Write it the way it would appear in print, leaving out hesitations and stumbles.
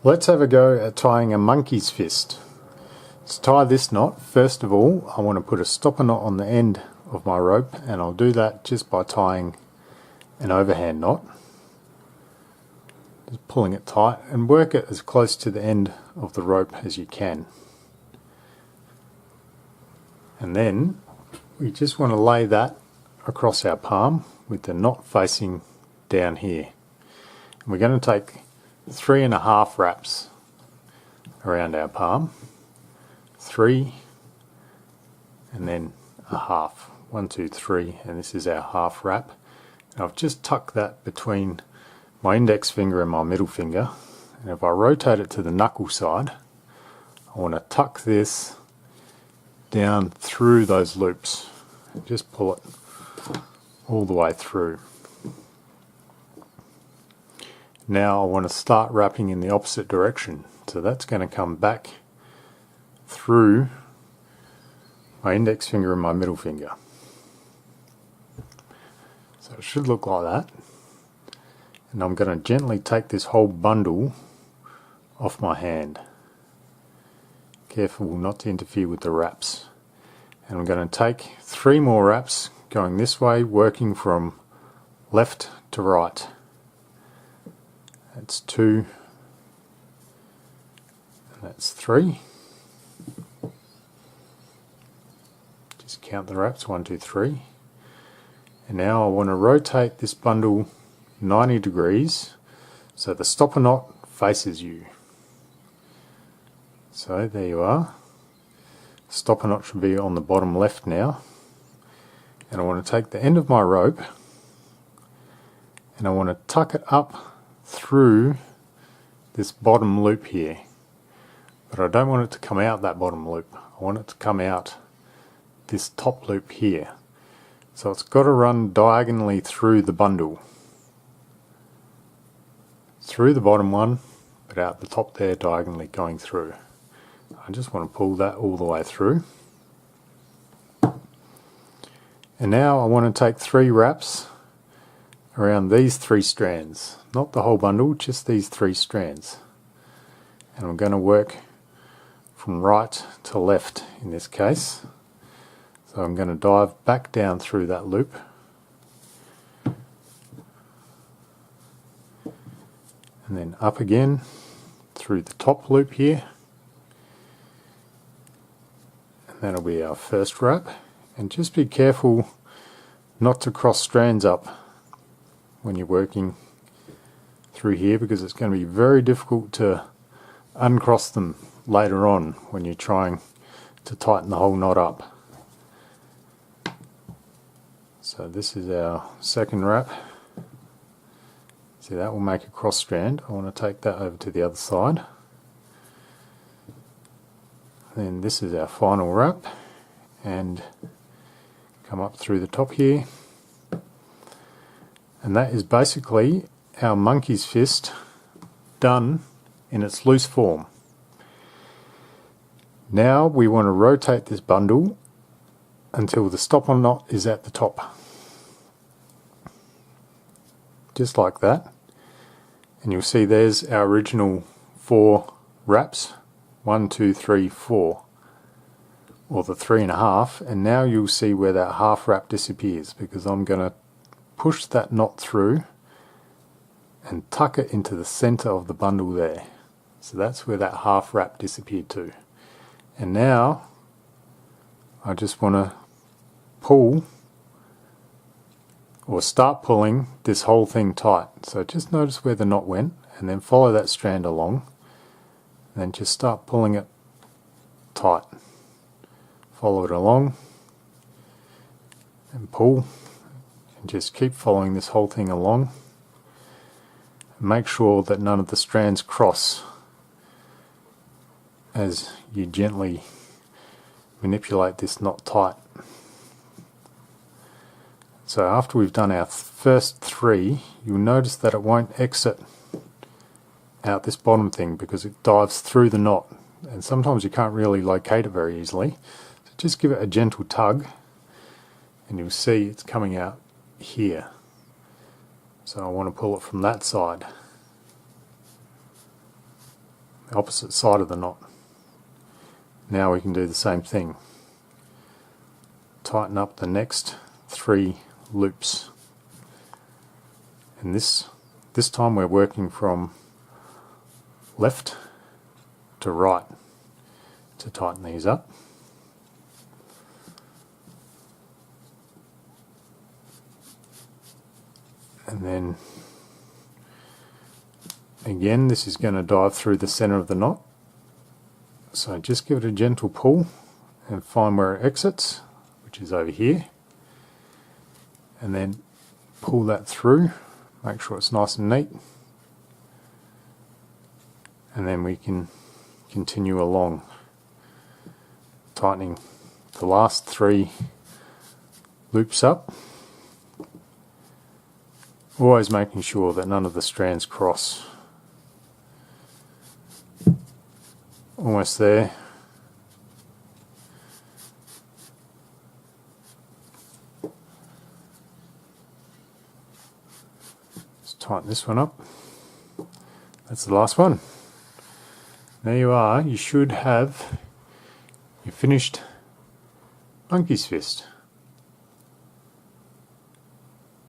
Let's have a go at tying a monkey's fist. To tie this knot, first of all, I want to put a stopper knot on the end of my rope, and I'll do that just by tying an overhand knot. Just pulling it tight and work it as close to the end of the rope as you can. And then we just want to lay that across our palm with the knot facing down here. And we're going to take 3.5 wraps around our palm. 3 and then a half. 1, 2, 3, and this is our half wrap. And I've just tucked that between my index finger and my middle finger, and if I rotate it to the knuckle side, I want to tuck this down through those loops and just pull it all the way through. Now I want to start wrapping in the opposite direction, so that's going to come back through my index finger and my middle finger. So it should look like that. And I'm going to gently take this whole bundle off my hand. Careful not to interfere with the wraps. And I'm going to take 3 more wraps going this way, working from left to right. That's 2, and that's 3. Just count the wraps, 1, 2, 3. And now I want to rotate this bundle 90 degrees so the stopper knot faces you. So there you are. Stopper knot should be on the bottom left now. And I want to take the end of my rope and I want to tuck it up through this bottom loop here. But I don't want it to come out that bottom loop. I want it to come out this top loop here. So it's got to run diagonally through the bundle. Through the bottom one, but out the top there, diagonally going through. I just want to pull that all the way through. And now I want to take 3 wraps around these 3 strands. Not the whole bundle, just these 3 strands. And I'm going to work from right to left in this case. So I'm going to dive back down through that loop. And then up again through the top loop here. And that'll be our first wrap. And just be careful not to cross strands up when you're working through here, because it's going to be very difficult to uncross them later on when you're trying to tighten the whole knot up. So this is our second wrap. See, that will make a cross strand. I want to take that over to the other side. Then this is our final wrap, and come up through the top here. And that is basically our monkey's fist done in its loose form. Now we want to rotate this bundle until the stopper knot is at the top. Just like that. And you'll see there's our original 4 wraps. 1, 2, 3, 4. Or the 3.5. And now you'll see where that half wrap disappears, because I'm going to push that knot through and tuck it into the center of the bundle there. So that's where that half wrap disappeared to. And now I just want to pull or start pulling this whole thing tight. So just notice where the knot went and then follow that strand along, and then just start pulling it tight. Follow it along and pull, and just keep following this whole thing along. Make sure that none of the strands cross as you gently manipulate this knot tight. So after we've done our first 3, you'll notice that it won't exit out this bottom thing because it dives through the knot, and sometimes you can't really locate it very easily. So just give it a gentle tug and you'll see it's coming out here. So I want to pull it from that side. the opposite side of the knot. Now we can do the same thing. Tighten up the next 3 loops. And this time we're working from left to right to tighten these up. And then again, this is going to dive through the center of the knot. So just give it a gentle pull and find where it exits, which is over here. And then pull that through, make sure it's nice and neat. And then we can continue along, tightening the last 3 loops up. Always making sure that none of the strands cross. Almost there. Let's tighten this one up. That's the last one. There you are. You should have your finished monkey's fist.